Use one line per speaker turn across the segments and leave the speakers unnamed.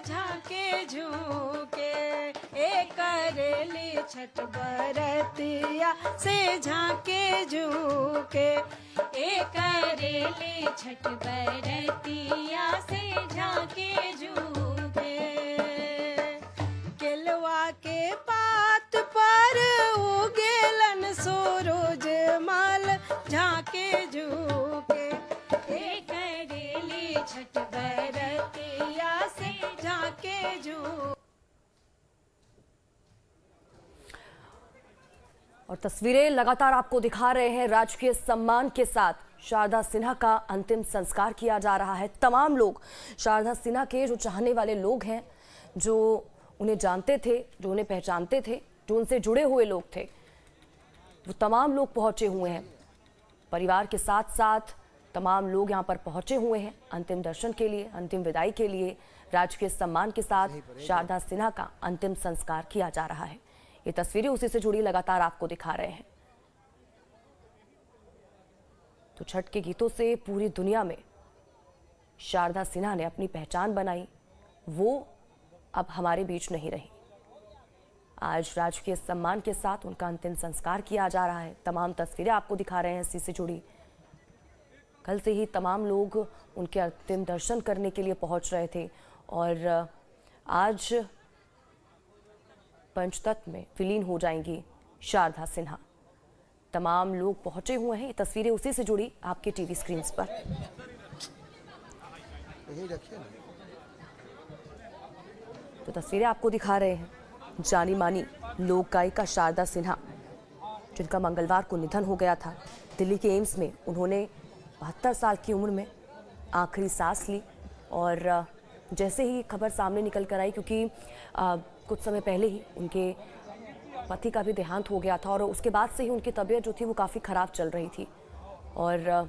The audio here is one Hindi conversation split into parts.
झाके झूके ए करेली छठ बरतिया से झाके झूके ए करेली छठ बरतिया से झाके झूके केलवा के पात पर उगेलन सूरज माल झाके झूके ए करेली छठ बरतिया से झाके झूके।
और तस्वीरें लगातार आपको दिखा रहे हैं। राजकीय सम्मान के साथ शारदा सिन्हा का अंतिम संस्कार किया जा रहा है। तमाम लोग, शारदा सिन्हा के जो चाहने वाले लोग हैं, जो उन्हें जानते थे, जो उन्हें पहचानते थे, जो उनसे जुड़े हुए लोग थे, वो तमाम लोग पहुंचे हुए हैं। परिवार के साथ साथ तमाम लोग यहां पर पहुंचे हुए हैं अंतिम दर्शन के लिए, अंतिम विदाई के लिए। राजकीय सम्मान के साथ शारदा सिन्हा का अंतिम संस्कार किया जा रहा है। ये तस्वीरें उसी से जुड़ी लगातार आपको दिखा रहे हैं। तो छठ के गीतों से पूरी दुनिया में शारदा सिन्हा ने अपनी पहचान बनाई, वो अब हमारे बीच नहीं रही। आज राजकीय सम्मान के साथ उनका अंतिम संस्कार किया जा रहा है। तमाम तस्वीरें आपको दिखा रहे हैं इसी से जुड़ी। कल से ही तमाम लोग उनके अंतिम दर्शन करने के लिए पहुंच रहे थे और आज पंचतत्व में विलीन हो जाएंगी शारदा सिन्हा। तमाम लोग पहुंचे हुए हैं। ये तस्वीरें उसी से जुड़ी आपके टीवी स्क्रीन पर। तो तस्वीरें आपको दिखा रहे हैं जानी मानी लोक गायिका शारदा सिन्हा, जिनका मंगलवार को निधन हो गया था। दिल्ली के एम्स में उन्होंने 72 साल की उम्र में आखिरी सांस ली और जैसे ही खबर सामने निकल कर आई, क्योंकि कुछ समय पहले ही उनके पति का भी देहांत हो गया था और उसके बाद से ही उनकी तबीयत जो थी वो काफ़ी ख़राब चल रही थी। और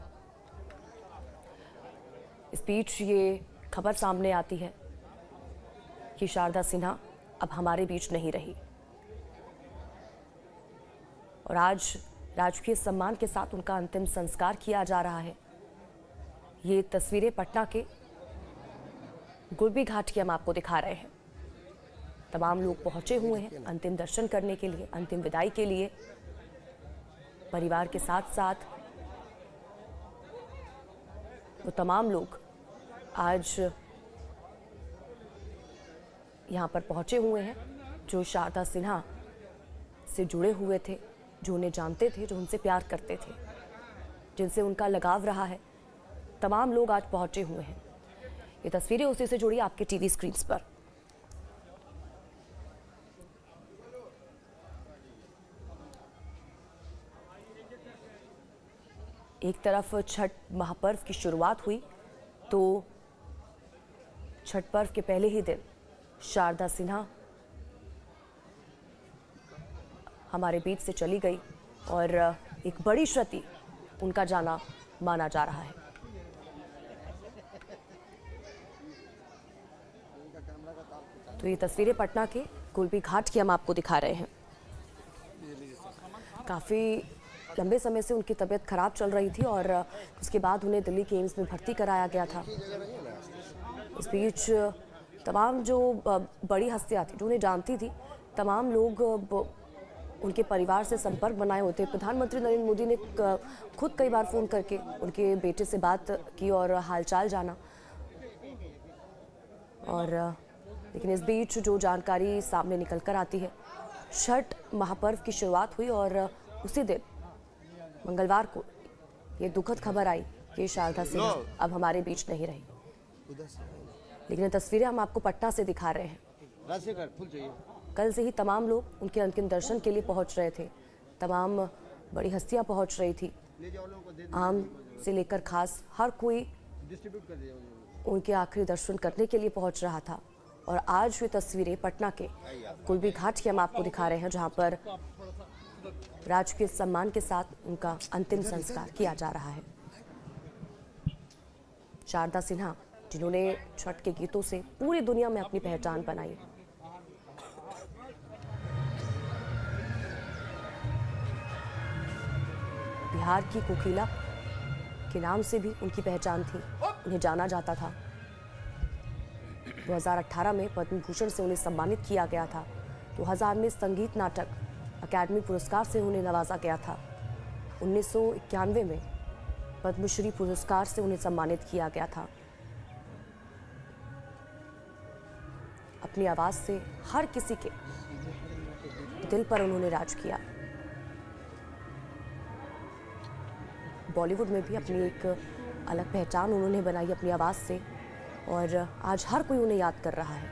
इस बीच ये खबर सामने आती है कि शारदा सिन्हा अब हमारे बीच नहीं रही। और आज राजकीय सम्मान के साथ उनका अंतिम संस्कार किया जा रहा है। ये तस्वीरें पटना के गुलबी घाट की हम आपको दिखा रहे हैं। तमाम लोग पहुंचे हुए हैं अंतिम दर्शन करने के लिए, अंतिम विदाई के लिए। परिवार के साथ साथ वो तमाम लोग आज यहाँ पर पहुंचे हुए हैं, जो शारदा सिन्हा से जुड़े हुए थे, जो उन्हें जानते थे, जो उनसे प्यार करते थे, जिनसे उनका लगाव रहा है। तमाम लोग आज पहुंचे हुए हैं। ये तस्वीरें उसी से जुड़ी आपके टीवी स्क्रीन पर। एक तरफ छठ महापर्व की शुरुआत हुई तो छठ पर्व के पहले ही दिन शारदा सिन्हा हमारे बीच से चली गई और एक बड़ी क्षति उनका जाना माना जा रहा है। तो ये तस्वीरें पटना के गुलबी घाट की हम आपको दिखा रहे हैं। काफ़ी लंबे समय से उनकी तबीयत खराब चल रही थी और उसके बाद उन्हें दिल्ली के एम्स में भर्ती कराया गया था। इस बीच तमाम जो बड़ी हस्तियाँ थी, जो उन्हें जानती थी, तमाम लोग उनके परिवार से संपर्क बनाए हुए थे। प्रधानमंत्री नरेंद्र मोदी ने खुद कई बार फ़ोन करके उनके बेटे से बात की और हालचाल जाना। और लेकिन इस बीच जो जानकारी सामने निकल कर आती है, छठ महापर्व की शुरुआत हुई और उसी दिन मंगलवार को ये दुखद खबर आई कि शारदा सिन्हा अब हमारे बीच नहीं रही। लेकिन ये तस्वीरें हम आपको पटना से दिखा रहे हैं। कल से ही तमाम लोग उनके अंतिम दर्शन के लिए पहुंच रहे थे। तमाम बड़ी हस्तियां पहुंच रही थी, आम से लेकर खास हर कोई उनके आखिरी दर्शन करने के लिए पहुंच रहा था। और आज ये तस्वीरें पटना के गुलबी घाट की हम आपको दिखा रहे हैं, जहां पर राजकीय सम्मान के साथ उनका अंतिम संस्कार किया जा रहा है। शारदा सिन्हा, जिन्होंने छठ के गीतों से पूरी दुनिया में अपनी पहचान बनाई। बिहार की कोकिला के नाम से भी उनकी पहचान थी, उन्हें जाना जाता था। 2018 में पद्म भूषण से उन्हें सम्मानित किया गया था। 2000 में संगीत नाटक अकादमी पुरस्कार से उन्हें नवाजा गया था। 1991 में पद्मश्री पुरस्कार से उन्हें सम्मानित किया गया था। अपनी आवाज से हर किसी के दिल पर उन्होंने राज किया। बॉलीवुड में भी अपनी एक अलग पहचान उन्होंने बनाई अपनी आवाज से, और आज हर कोई उन्हें याद कर रहा है।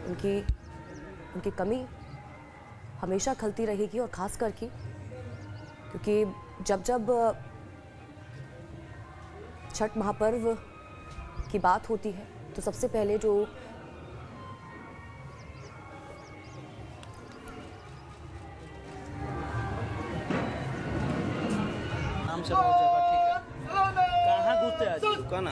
उनकी कमी हमेशा खलती रहेगी, और खास करके क्योंकि जब छठ महापर्व की बात होती है तो सबसे पहले जो
नाम से बहुत जगह ठीक है। कहाँ घुसते आज दुकान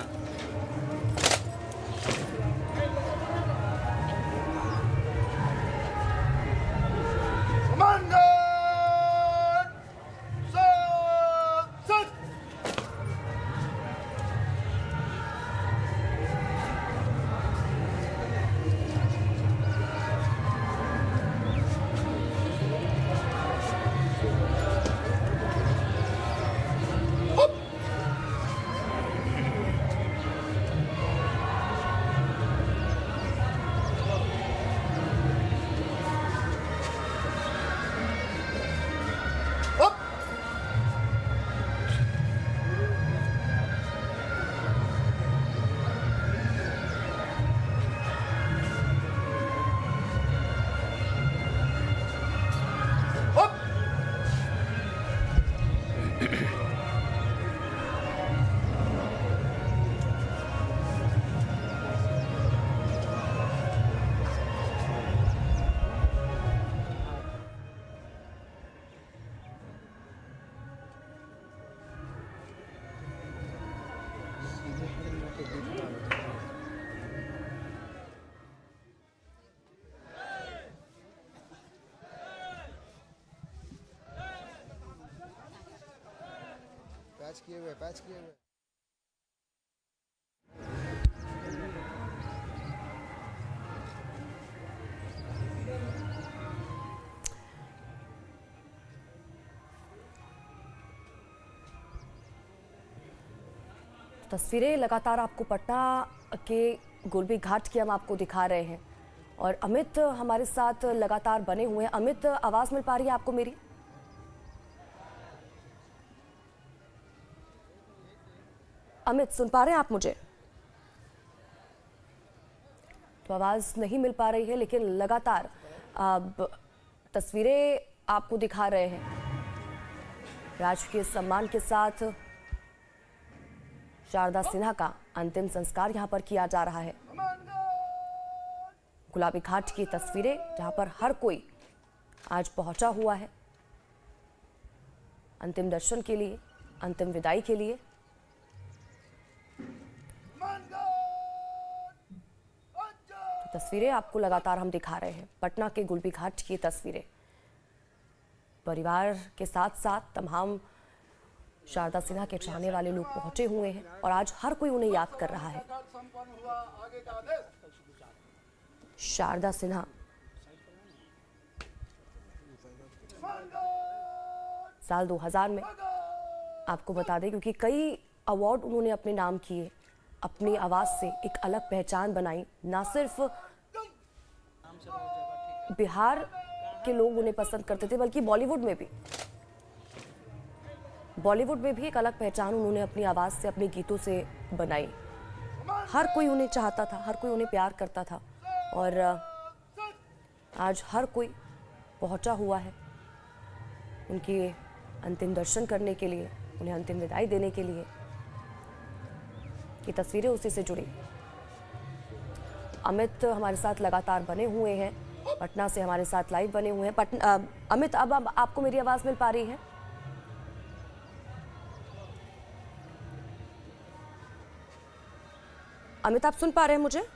पैच किए हुए
तस्वीरें लगातार आपको पटना के गुलबी घाट की हम आपको दिखा रहे हैं, और अमित हमारे साथ लगातार बने हुए हैं। अमित, आवाज मिल पा रही है आपको मेरी? अमित, सुन पा रहे हैं आप मुझे? तो आवाज नहीं मिल पा रही है, लेकिन लगातार तस्वीरें आपको दिखा रहे हैं। राजकीय सम्मान के साथ शारदा सिन्हा का अंतिम संस्कार यहां पर किया जा रहा है। गुलाबी घाट की तस्वीरें जहां पर हर कोई आज पहुंचा हुआ है अंतिम दर्शन के लिए, अंतिम विदाई के लिए। तो तस्वीरें आपको लगातार हम दिखा रहे हैं, पटना के गुलबी घाट की तस्वीरें। परिवार के साथ साथ तमाम शारदा सिन्हा के चाहने वाले लोग पहुंचे हुए हैं, और आज हर कोई उन्हें याद कर रहा है। शारदा सिन्हा साल 2000 में, आपको बता दें, क्योंकि कई अवार्ड उन्होंने अपने नाम किए, अपनी आवाज से एक अलग पहचान बनाई। ना सिर्फ बिहार के लोग उन्हें पसंद करते थे, बल्कि बॉलीवुड में भी एक अलग पहचान उन्होंने अपनी आवाज से, अपने गीतों से बनाई। हर कोई उन्हें चाहता था, हर कोई उन्हें प्यार करता था, और आज हर कोई पहुंचा हुआ है उनके अंतिम दर्शन करने के लिए, उन्हें अंतिम विदाई देने के लिए। ये तस्वीरें उसी से जुड़ी। अमित हमारे साथ लगातार बने हुए हैं, पटना से हमारे साथ लाइव बने हुए हैं। अमित, अब आपको मेरी आवाज मिल पा रही है? अमित, आप सुन पा रहे हैं मुझे?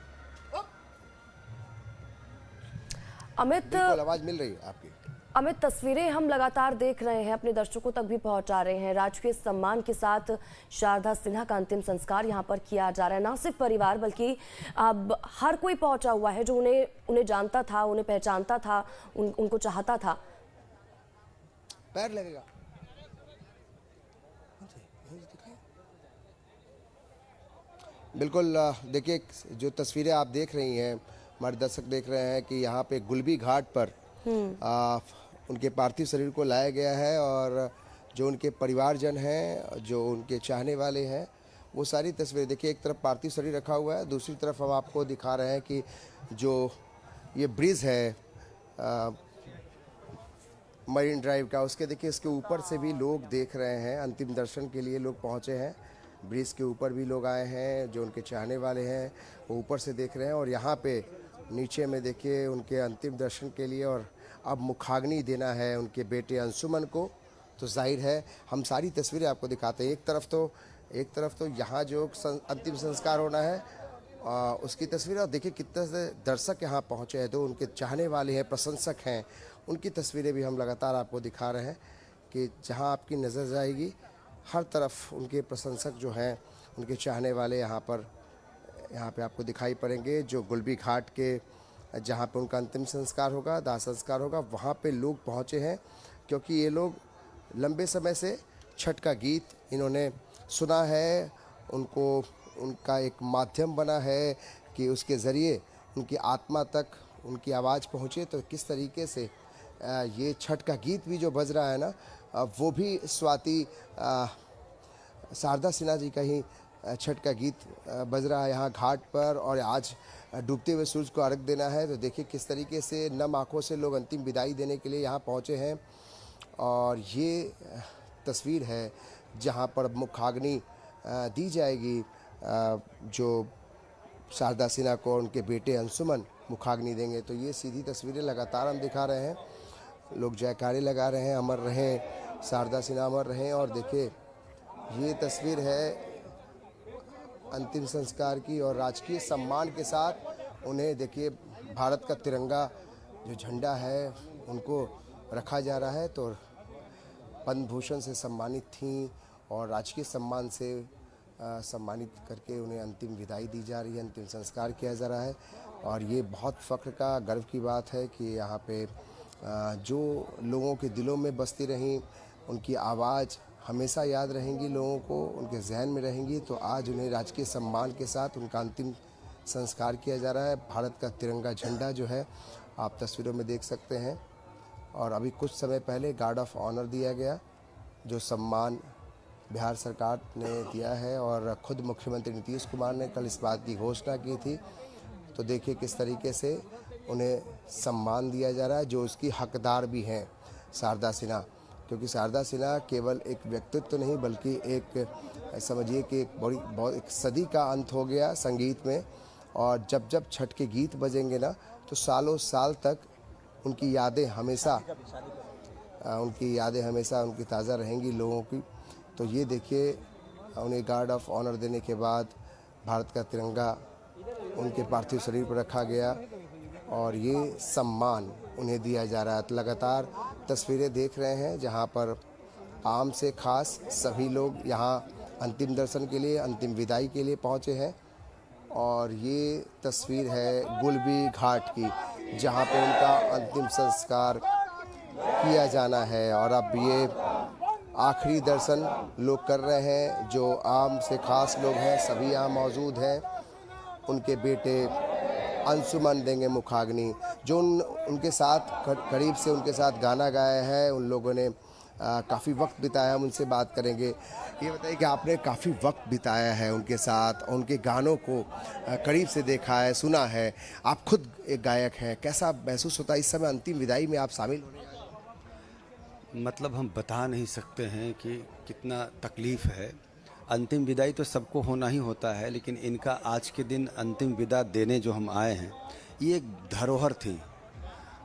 अमित,
आवाज मिल रही है आपकी?
अमित, तस्वीरें हम लगातार देख रहे हैं, अपने दर्शकों तक भी पहुंचा रहे हैं। राजकीय सम्मान के साथ शारदा सिन्हा का अंतिम संस्कार यहां पर किया जा रहा है। ना सिर्फ परिवार बल्कि अब हर कोई पहुंचा हुआ है जो उन्हें जानता था, उन्हें पहचानता था, उनको चाहता था।
पैर लगेगा। बिल्कुल, देखिए जो तस्वीरें आप देख रही हैं, हमारे दर्शक देख रहे हैं कि यहाँ पे गुलबी घाट पर उनके पार्थिव शरीर को लाया गया है और जो उनके परिवारजन हैं, जो उनके चाहने वाले हैं, वो सारी तस्वीरें देखिए। एक तरफ पार्थिव शरीर रखा हुआ है, दूसरी तरफ हम आपको दिखा रहे हैं कि जो ये ब्रिज है मरीन ड्राइव का, उसके देखिए इसके ऊपर से भी लोग देख रहे हैं। अंतिम दर्शन के लिए लोग पहुँचे हैं। ब्रिज के ऊपर भी लोग आए हैं, जो उनके चाहने वाले हैं वो ऊपर से देख रहे हैं। और यहाँ पे नीचे में देखिए उनके अंतिम दर्शन के लिए और अब मुखाग्नि देना है उनके बेटे अंशुमन को। तो जाहिर है हम सारी तस्वीरें आपको दिखाते हैं। एक तरफ तो यहाँ जो अंतिम संस्कार होना है उसकी तस्वीरें, और देखिए कितने से दर्शक यहाँ पहुँचे हैं, तो उनके चाहने वाले हैं, प्रशंसक हैं, उनकी तस्वीरें भी हम लगातार आपको दिखा रहे हैं कि जहाँ आपकी नज़र जाएगी हर तरफ उनके प्रशंसक जो हैं, उनके चाहने वाले यहाँ पे आपको दिखाई पड़ेंगे। जो गुलबी घाट के जहाँ पे उनका अंतिम संस्कार होगा, दाह संस्कार होगा, वहाँ पे लोग पहुँचे हैं क्योंकि ये लोग लंबे समय से छठ का गीत इन्होंने सुना है। उनका एक माध्यम बना है कि उसके ज़रिए उनकी आत्मा तक उनकी आवाज़ पहुँचे। तो किस तरीके से ये छठ का गीत भी जो बज रहा है ना, वो भी स्वाति शारदा सिन्हा जी का ही छठ का गीत बज रहा है यहाँ घाट पर। और आज डूबते हुए सूरज को अर्घ देना है। तो देखिए किस तरीके से नम आँखों से लोग अंतिम विदाई देने के लिए यहाँ पहुँचे हैं। और ये तस्वीर है जहाँ पर मुखाग्नि दी जाएगी। जो शारदा सिन्हा को उनके बेटे अंशुमन मुखाग्नि देंगे। तो ये सीधी तस्वीरें लगातार हम दिखा रहे हैं। लोग जयकारे लगा रहे हैं, अमर रहें शारदा सिन्हा, अमर रहें। और देखिए ये तस्वीर है अंतिम संस्कार की और राजकीय सम्मान के साथ उन्हें देखिए भारत का तिरंगा जो झंडा है उनको रखा जा रहा है। तो पद्म भूषण से सम्मानित थीं और राजकीय सम्मान से सम्मानित करके उन्हें अंतिम विदाई दी जा रही है, अंतिम संस्कार किया जा रहा है। और ये बहुत फ़ख्र का, गर्व की बात है कि यहाँ पे जो लोगों के दिलों में बसती रहीं, उनकी आवाज़ हमेशा याद रहेंगी, लोगों को उनके जहन में रहेंगी। तो आज उन्हें राजकीय सम्मान के साथ उनका अंतिम संस्कार किया जा रहा है। भारत का तिरंगा झंडा जो है आप तस्वीरों में देख सकते हैं। और अभी कुछ समय पहले गार्ड ऑफ ऑनर दिया गया, जो सम्मान बिहार सरकार ने दिया है और ख़ुद मुख्यमंत्री नीतीश कुमार ने कल इस बात की घोषणा की थी। तो देखिए किस तरीके से उन्हें सम्मान दिया जा रहा है, जो उसकी हकदार भी हैं शारदा सिन्हा। क्योंकि शारदा सिन्हा केवल एक व्यक्तित्व नहीं बल्कि एक समझिए कि एक सदी का अंत हो गया संगीत में। और जब छठ के गीत बजेंगे ना, तो सालों साल तक उनकी यादें हमेशा उनकी ताज़ा रहेंगी लोगों की। तो ये देखिए उन्हें गार्ड ऑफ ऑनर देने के बाद भारत का तिरंगा उनके पार्थिव शरीर पर रखा गया और ये सम्मान उन्हें दिया जा रहा है। तो लगातार तस्वीरें देख रहे हैं जहां पर आम से खास सभी लोग यहाँ अंतिम दर्शन के लिए, अंतिम विदाई के लिए पहुँचे हैं। और ये तस्वीर है गुलबी घाट की, जहाँ पे उनका अंतिम संस्कार किया जाना है। और अब ये आखिरी दर्शन लोग कर रहे हैं, जो आम से खास लोग हैं सभी यहाँ मौजूद हैं। उनके बेटे अंशुमन देंगे मुखाग्नि, जो उनके साथ करीब से उनके साथ गाना गाया है, उन लोगों ने काफ़ी वक्त बिताया। हम उनसे बात करेंगे। ये बताइए कि आपने काफ़ी वक्त बिताया है उनके साथ, उनके गानों को करीब से देखा है, सुना है, आप खुद एक गायक हैं, कैसा महसूस होता है इस समय अंतिम विदाई में आप शामिल होने?
मतलब हम बता नहीं सकते हैं कि कितना तकलीफ़ है। अंतिम विदाई तो सबको होना ही होता है, लेकिन इनका आज के दिन अंतिम विदा देने जो हम आए हैं, ये एक धरोहर थी।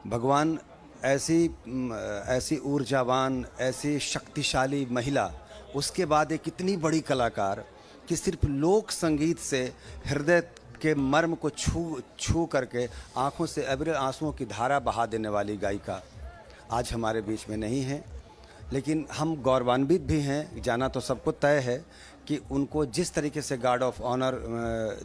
भगवान ऐसी ऊर्जावान, ऐसी शक्तिशाली महिला, उसके बाद एक इतनी बड़ी कलाकार कि सिर्फ लोक संगीत से हृदय के मर्म को छू करके आँखों से अविरल आंसुओं की धारा बहा देने वाली गायिका। आज हमारे बीच में नहीं हैं। लेकिन हम गौरवान्वित भी हैं, जाना तो सबको तय है कि उनको जिस तरीके से गार्ड ऑफ ऑनर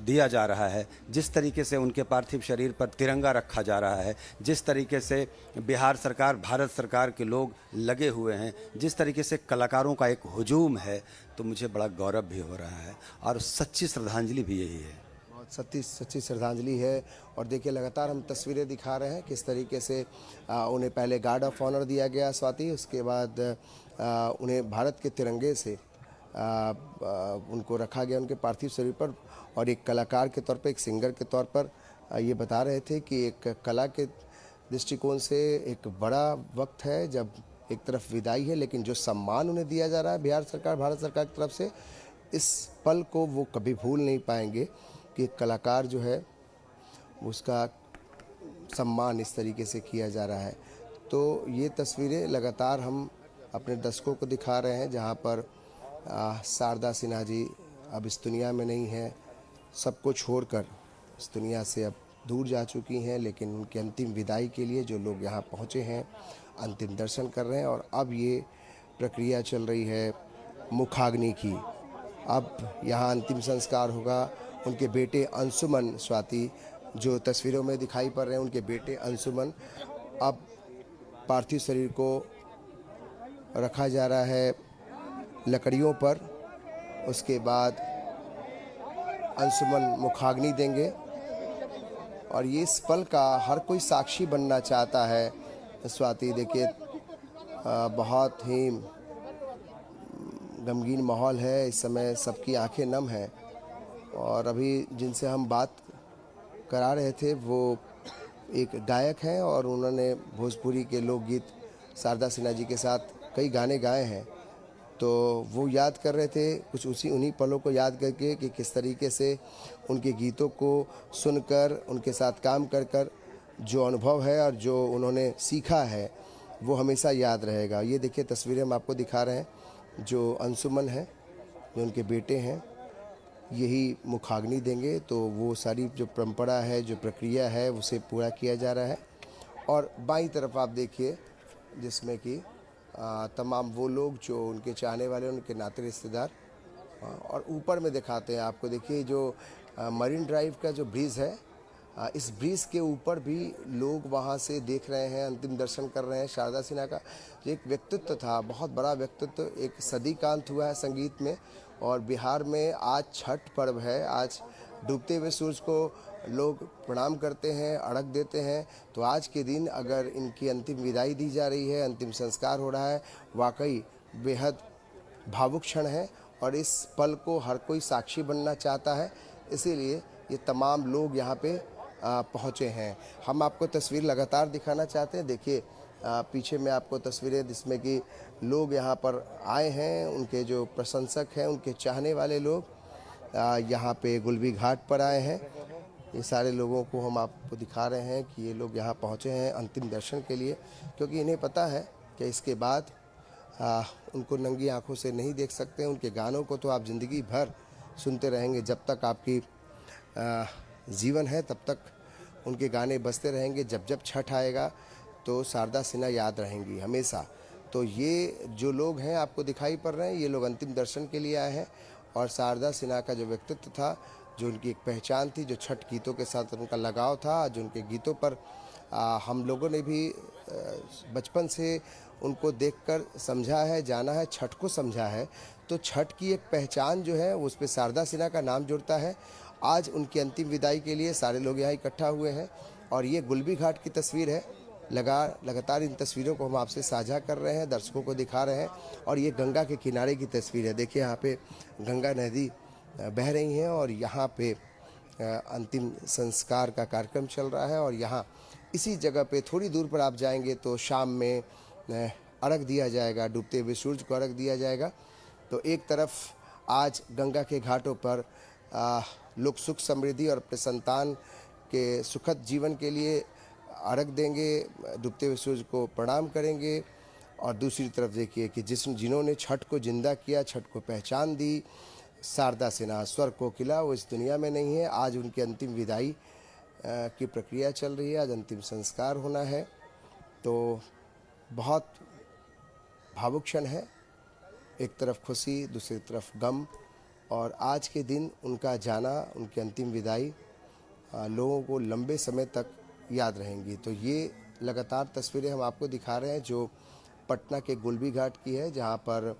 दिया जा रहा है, जिस तरीके से उनके पार्थिव शरीर पर तिरंगा रखा जा रहा है, जिस तरीके से बिहार सरकार, भारत सरकार के लोग लगे हुए हैं, जिस तरीके से कलाकारों का एक हुजूम है, तो मुझे बड़ा गौरव भी हो रहा है और सच्ची श्रद्धांजलि भी यही है।
बहुत सच्ची श्रद्धांजलि है। और देखिए लगातार हम तस्वीरें दिखा रहे हैं किस तरीके से उन्हें पहले गार्ड ऑफ ऑनर दिया गया स्वाति, उसके बाद उन्हें भारत के तिरंगे से उनको रखा गया उनके पार्थिव शरीर पर। और एक कलाकार के तौर पर, एक सिंगर के तौर पर ये बता रहे थे कि एक कला के दृष्टिकोण से एक बड़ा वक्त है जब एक तरफ विदाई है, लेकिन जो सम्मान उन्हें दिया जा रहा है बिहार सरकार, भारत सरकार की तरफ से, इस पल को वो कभी भूल नहीं पाएंगे कि एक कलाकार जो है उसका सम्मान इस तरीके से किया जा रहा है। तो ये तस्वीरें लगातार हम अपने दर्शकों को दिखा रहे हैं, जहाँ पर शारदा सिन्हा जी अब इस दुनिया में नहीं हैं, सबको छोड़कर इस दुनिया से अब दूर जा चुकी हैं। लेकिन उनकी अंतिम विदाई के लिए जो लोग यहाँ पहुँचे हैं, अंतिम दर्शन कर रहे हैं। और अब ये प्रक्रिया चल रही है मुखाग्नि की। अब यहाँ अंतिम संस्कार होगा। उनके बेटे अंशुमन, स्वाति, जो तस्वीरों में दिखाई पड़ रहे हैं, उनके बेटे अंशुमन, अब पार्थिव शरीर को रखा जा रहा है लकड़ियों पर। उसके बाद अंशुमन मुखाग्नि देंगे। और ये इस पल का हर कोई साक्षी बनना चाहता है स्वाति। देखिए बहुत ही गमगीन माहौल है इस समय, सबकी आंखें नम हैं। और अभी जिनसे हम बात करा रहे थे वो एक गायक हैं और उन्होंने भोजपुरी के लोकगीत शारदा सिन्हा जी के साथ कई गाने गाए हैं। तो वो याद कर रहे थे कुछ उन्हीं पलों को याद करके कि किस तरीके से उनके गीतों को सुनकर, उनके साथ काम कर कर जो अनुभव है और जो उन्होंने सीखा है वो हमेशा याद रहेगा। ये देखिए तस्वीरें हम आपको दिखा रहे हैं, जो अंशुमन है, जो उनके बेटे हैं, यही मुखाग्नि देंगे। तो वो सारी जो परंपरा है, जो प्रक्रिया है, उसे पूरा किया जा रहा है। और बाईं तरफ आप देखिए जिसमें कि तमाम वो लोग जो उनके चाहने वाले, उनके नाते रिश्तेदार। और ऊपर में दिखाते हैं आपको, देखिए जो मरीन ड्राइव का जो ब्रिज है, इस ब्रिज के ऊपर भी लोग वहाँ से देख रहे हैं, अंतिम दर्शन कर रहे हैं शारदा सिन्हा का। जो एक व्यक्तित्व था, बहुत बड़ा व्यक्तित्व, एक सदी का अंत हुआ है संगीत में। और बिहार में आज छठ पर्व है। आज डूबते हुए सूरज को लोग प्रणाम करते हैं, अर्घ देते हैं। तो आज के दिन अगर इनकी अंतिम विदाई दी जा रही है, अंतिम संस्कार हो रहा है, वाकई बेहद भावुक क्षण है। और इस पल को हर कोई साक्षी बनना चाहता है, इसीलिए ये तमाम लोग यहाँ पे पहुँचे हैं। हम आपको तस्वीर लगातार दिखाना चाहते हैं। देखिए पीछे में आपको तस्वीरें जिसमें कि लोग यहाँ पर आए हैं, उनके जो प्रशंसक हैं, उनके चाहने वाले लोग यहाँ पे गुलबी घाट पर आए हैं। ये सारे लोगों को हम आपको दिखा रहे हैं कि ये लोग यहाँ पहुँचे हैं अंतिम दर्शन के लिए, क्योंकि इन्हें पता है कि इसके बाद उनको नंगी आंखों से नहीं देख सकते। उनके गानों को तो आप ज़िंदगी भर सुनते रहेंगे, जब तक आपकी जीवन है तब तक उनके गाने बजते रहेंगे। जब जब छठ आएगा तो शारदा सिन्हा याद रहेंगी हमेशा। तो ये जो लोग हैं आपको दिखाई पड़ रहे हैं, ये लोग अंतिम दर्शन के लिए आए हैं। और शारदा सिन्हा का जो व्यक्तित्व था, जो उनकी एक पहचान थी, जो छठ गीतों के साथ उनका लगाव था, जो उनके गीतों पर हम लोगों ने भी बचपन से उनको देखकर समझा है, जाना है, छठ को समझा है। तो छठ की एक पहचान जो है उस पर शारदा सिन्हा का नाम जुड़ता है। आज उनकी अंतिम विदाई के लिए सारे लोग यहाँ इकट्ठा हुए हैं। और ये गुलबी घाट की तस्वीर है। लगातार इन तस्वीरों को हम आपसे साझा कर रहे हैं, दर्शकों को दिखा रहे हैं। और ये गंगा के किनारे की तस्वीर है। देखिए यहाँ पे गंगा नदी बह रही हैं और यहाँ पे अंतिम संस्कार का कार्यक्रम चल रहा है। और यहाँ इसी जगह पे थोड़ी दूर पर आप जाएंगे तो शाम में अर्घ दिया जाएगा, डूबते हुए सूरज को अर्घ दिया जाएगा। तो एक तरफ आज गंगा के घाटों पर लोग सुख समृद्धि और अपने संतान के सुखद जीवन के लिए अर्घ देंगे, डूबते हुए सूरज को प्रणाम करेंगे। और दूसरी तरफ देखिए कि जिन्होंने छठ को जिंदा किया, छठ को पहचान दी, शारदा सिन्हा स्वर कोकिला, वो इस दुनिया में नहीं है। आज उनकी अंतिम विदाई की प्रक्रिया चल रही है, आज अंतिम संस्कार होना है। तो बहुत भावुक क्षण है। एक तरफ खुशी, दूसरी तरफ गम, और आज के दिन उनका जाना, उनकी अंतिम विदाई लोगों को लंबे समय तक याद रहेंगी। तो ये लगातार तस्वीरें हम आपको दिखा रहे हैं जो पटना के गुलबी घाट की है, जहाँ पर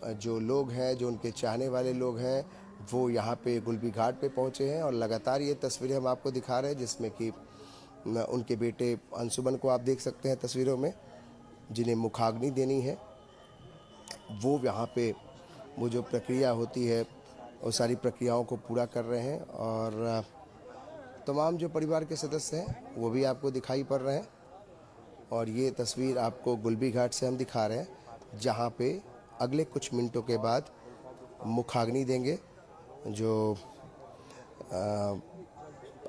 जो लोग हैं, जो उनके चाहने वाले लोग हैं, वो यहाँ पे गुलबी घाट पे पहुँचे हैं। और लगातार ये तस्वीरें हम आपको दिखा रहे हैं जिसमें कि उनके बेटे अंशुमन को आप देख सकते हैं तस्वीरों में, जिन्हें मुखाग्नि देनी है। वो यहाँ पे वो जो प्रक्रिया होती है वो सारी प्रक्रियाओं को पूरा कर रहे हैं, और तमाम जो परिवार के सदस्य हैं वो भी आपको दिखाई पड़ रहे हैं। और ये तस्वीर आपको गुलबी घाट से हम दिखा रहे हैं, जहाँ पे अगले कुछ मिनटों के बाद मुखाग्नि देंगे। जो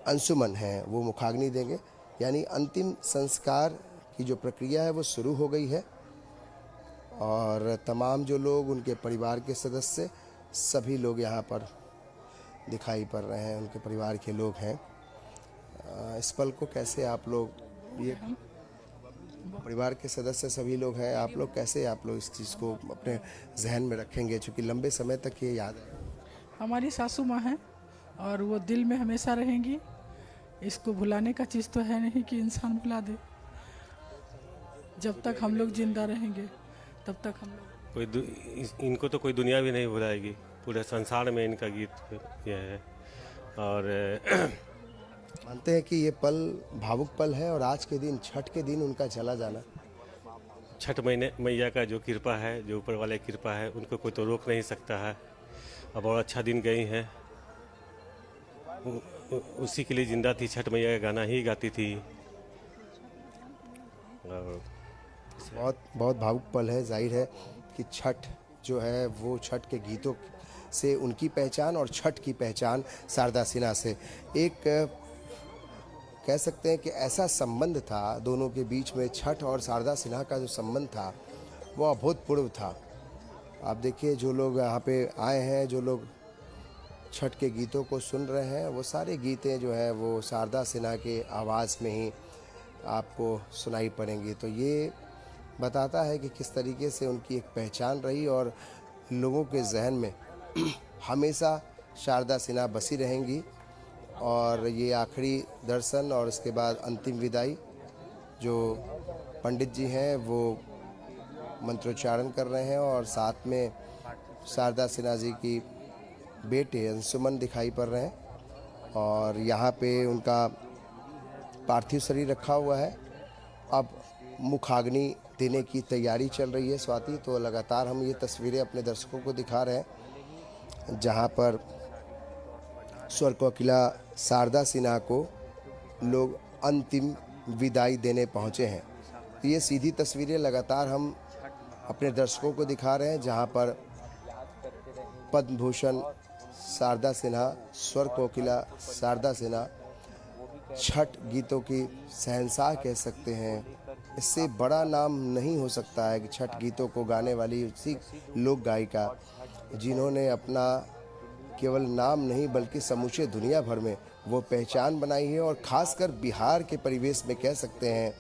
अंशुमन हैं वो मुखाग्नि देंगे, यानी अंतिम संस्कार की जो प्रक्रिया है वो शुरू हो गई है। और तमाम जो लोग, उनके परिवार के सदस्य, सभी लोग यहाँ पर दिखाई पड़ रहे हैं, उनके परिवार के लोग हैं। इस पल को कैसे आप लोग, ये परिवार के सदस्य सभी लोग हैं, आप लोग कैसे इस चीज़ को अपने जहन में रखेंगे, चूँकि लंबे समय तक ये याद है?
हमारी सासू माँ हैं और वो दिल में हमेशा रहेंगी। इसको भुलाने का चीज़ तो है नहीं कि इंसान भुला दे। जब तक हम लोग जिंदा रहेंगे तब तक हम लोग,
इनको तो कोई दुनिया भी नहीं भुलाएगी। पूरे संसार में इनका गीत ये है। और
मानते हैं कि ये पल भावुक पल है, और आज के दिन, छठ के दिन, उनका चला जाना,
छठ महीने मैया का जो कृपा है, जो ऊपर वाले की कृपा है, उनको कोई तो रोक नहीं सकता है। अब और अच्छा दिन गई हैं, उसी के लिए जिंदा थी, छठ मैया का गाना ही गाती थी। और
बहुत बहुत भावुक पल है। जाहिर है कि छठ जो है वो छठ के गीतों से उनकी पहचान, और छठ की पहचान शारदा सिन्हा से। एक कह सकते हैं कि ऐसा संबंध था दोनों के बीच में, छठ और शारदा सिन्हा का जो संबंध था वो अभूतपूर्व था। आप देखिए, जो लोग यहाँ पे आए हैं, जो लोग छठ के गीतों को सुन रहे हैं, वो सारे गीतें जो है वो शारदा सिन्हा के आवाज़ में ही आपको सुनाई पड़ेंगी। तो ये बताता है कि किस तरीके से उनकी एक पहचान रही, और लोगों के जहन में हमेशा शारदा सिन्हा बसी रहेंगी। और ये आखिरी दर्शन और उसके बाद अंतिम विदाई, जो पंडित जी हैं वो मंत्रोच्चारण कर रहे हैं, और साथ में शारदा सिन्हा जी की बेटे अंशुमन दिखाई पड़ रहे हैं। और यहाँ पे उनका पार्थिव शरीर रखा हुआ है। अब मुखाग्नि देने की तैयारी चल रही है स्वाति। तो लगातार हम ये तस्वीरें अपने दर्शकों को दिखा रहे हैं, जहाँ पर स्वर कोकिला शारदा सिन्हा को लोग अंतिम विदाई देने पहुँचे हैं। तो ये सीधी तस्वीरें लगातार हम अपने दर्शकों को दिखा रहे हैं, जहाँ पर पद्म भूषण शारदा सिन्हा, स्वर कोकिला शारदा सिन्हा, छठ गीतों की शहंशाह कह सकते हैं। इससे बड़ा नाम नहीं हो सकता है कि छठ गीतों को गाने वाली उसी लोक गायिका, जिन्होंने अपना केवल नाम नहीं बल्कि समूचे दुनिया भर में वो पहचान बनाई है, और ख़ासकर बिहार के परिवेश में कह सकते हैं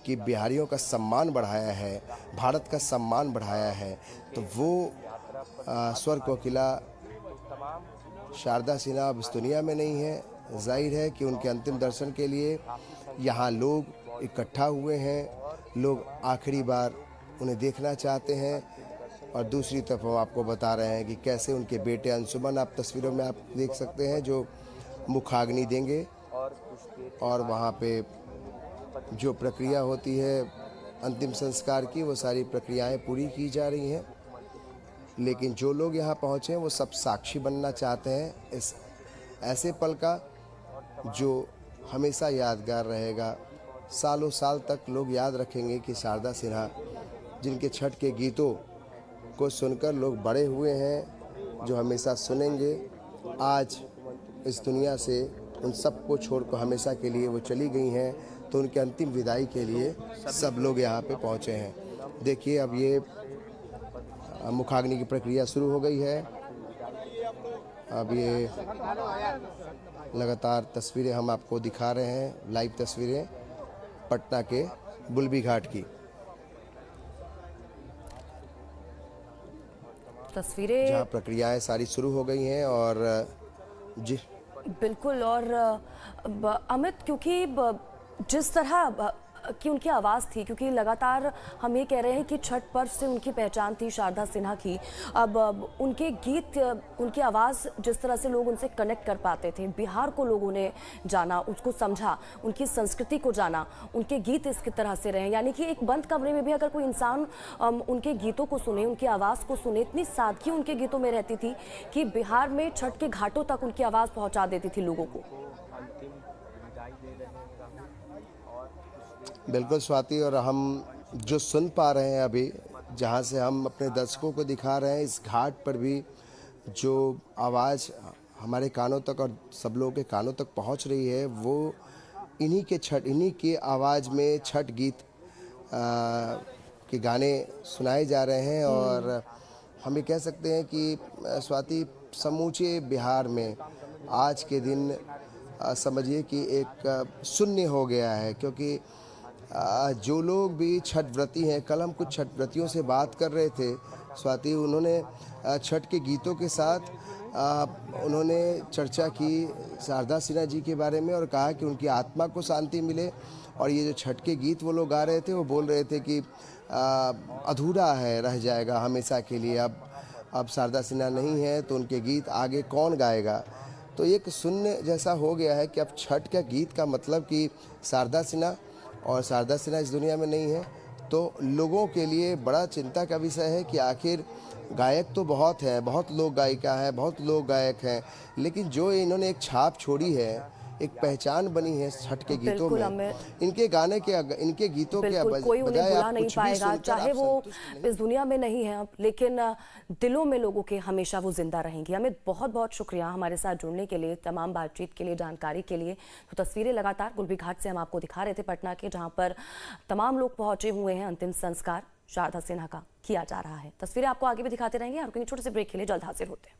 कि बिहारियों का सम्मान बढ़ाया है, भारत का सम्मान बढ़ाया है। तो वो स्वर कोकिला शारदा सिन्हा अब इस दुनिया में नहीं है। जाहिर है कि उनके अंतिम दर्शन के लिए यहाँ लोग इकट्ठा हुए हैं, लोग आखिरी बार उन्हें देखना चाहते हैं। और दूसरी तरफ हम आपको बता रहे हैं कि कैसे उनके बेटे अंशुमन, आप तस्वीरों में आप देख सकते हैं, जो मुखाग्नि देंगे। और वहाँ पे जो प्रक्रिया होती है अंतिम संस्कार की, वो सारी प्रक्रियाएं पूरी की जा रही हैं। लेकिन जो लोग यहाँ पहुँचे हैं वो सब साक्षी बनना चाहते हैं इस ऐसे पल का, जो हमेशा यादगार रहेगा। सालों साल तक लोग याद रखेंगे कि शारदा सिन्हा, जिनके छठ के गीतों को सुनकर लोग बड़े हुए हैं, जो हमेशा सुनेंगे, आज इस दुनिया से उन सबको छोड़कर हमेशा के लिए वो चली गई हैं। तो उनके अंतिम विदाई के लिए सब लोग यहाँ पे पहुँचे हैं। देखिए, अब ये मुखाग्नि की प्रक्रिया शुरू हो गई है। अब ये लगातार तस्वीरें हम आपको दिखा रहे हैं, लाइव तस्वीरें पटना के गुलबी घाट की।
तस्वीरें
जहाँ प्रक्रियाएं सारी शुरू हो गई हैं और जी
बिल्कुल। और अमित, क्योंकि जिस तरह की उनकी आवाज़ थी, क्योंकि लगातार हम ये कह रहे हैं कि छठ पर्व से उनकी पहचान थी शारदा सिन्हा की। अब उनके गीत, उनकी आवाज़, जिस तरह से लोग उनसे कनेक्ट कर पाते थे, बिहार को लोगों ने जाना, उसको समझा, उनकी संस्कृति को जाना, उनके गीत इसकी तरह से रहे। यानी कि एक बंद कमरे में भी अगर कोई इंसान उनके गीतों को सुने, उनकी आवाज़ को सुने, इतनी सादगी उनके गीतों में रहती थी कि बिहार में छठ के घाटों तक उनकी आवाज़ पहुँचा देती थी लोगों को।
बिल्कुल स्वाति, और हम जो सुन पा रहे हैं अभी, जहाँ से हम अपने दर्शकों को दिखा रहे हैं, इस घाट पर भी जो आवाज़ हमारे कानों तक और सब लोगों के कानों तक पहुँच रही है, वो इन्हीं की आवाज़ में छठ गीत के गाने सुनाए जा रहे हैं। और हम ये कह सकते हैं कि स्वाति, समूचे बिहार में आज के दिन समझिए कि एक शून्य हो गया है, क्योंकि जो लोग भी छठ व्रती हैं, कल हम कुछ छठ व्रतियों से बात कर रहे थे स्वाति, उन्होंने छठ के गीतों के साथ उन्होंने चर्चा की शारदा सिन्हा जी के बारे में और कहा कि उनकी आत्मा को शांति मिले। और ये जो छठ के गीत वो लोग गा रहे थे, वो बोल रहे थे कि अधूरा है, रह जाएगा हमेशा के लिए। अब शारदा सिन्हा नहीं है तो उनके गीत आगे कौन गाएगा। तो एक शून्य जैसा हो गया है कि अब छठ का गीत का मतलब कि शारदा सिन्हा, और शारदा सिन्हा इस दुनिया में नहीं है, तो लोगों के लिए बड़ा चिंता का विषय है कि आखिर गायक तो बहुत हैं, बहुत लोग गायिका हैं, बहुत लोग गायक हैं, लेकिन जो इन्होंने एक छाप छोड़ी है, एक पहचान बनी है छठ के गीतों में, इनके गाने के, इनके गीतों के
कोई उन्हें भुला नहीं पाएगा, चाहे वो इस दुनिया में नहीं है अब, लेकिन दिलों में लोगों के हमेशा वो जिंदा रहेंगी। अमित, बहुत बहुत शुक्रिया हमारे साथ जुड़ने के लिए, तमाम बातचीत के लिए, जानकारी के लिए। तो तस्वीरें लगातार गुलबी घाट से हम आपको दिखा रहे थे पटना के, जहाँ पर तमाम लोग पहुंचे हुए हैं। अंतिम संस्कार शारदा सिन्हा का किया जा रहा है। तस्वीरें आपको आगे भी दिखाते रहेंगे और छोटे से ब्रेक के लिए जल्द हाजिर होते हैं।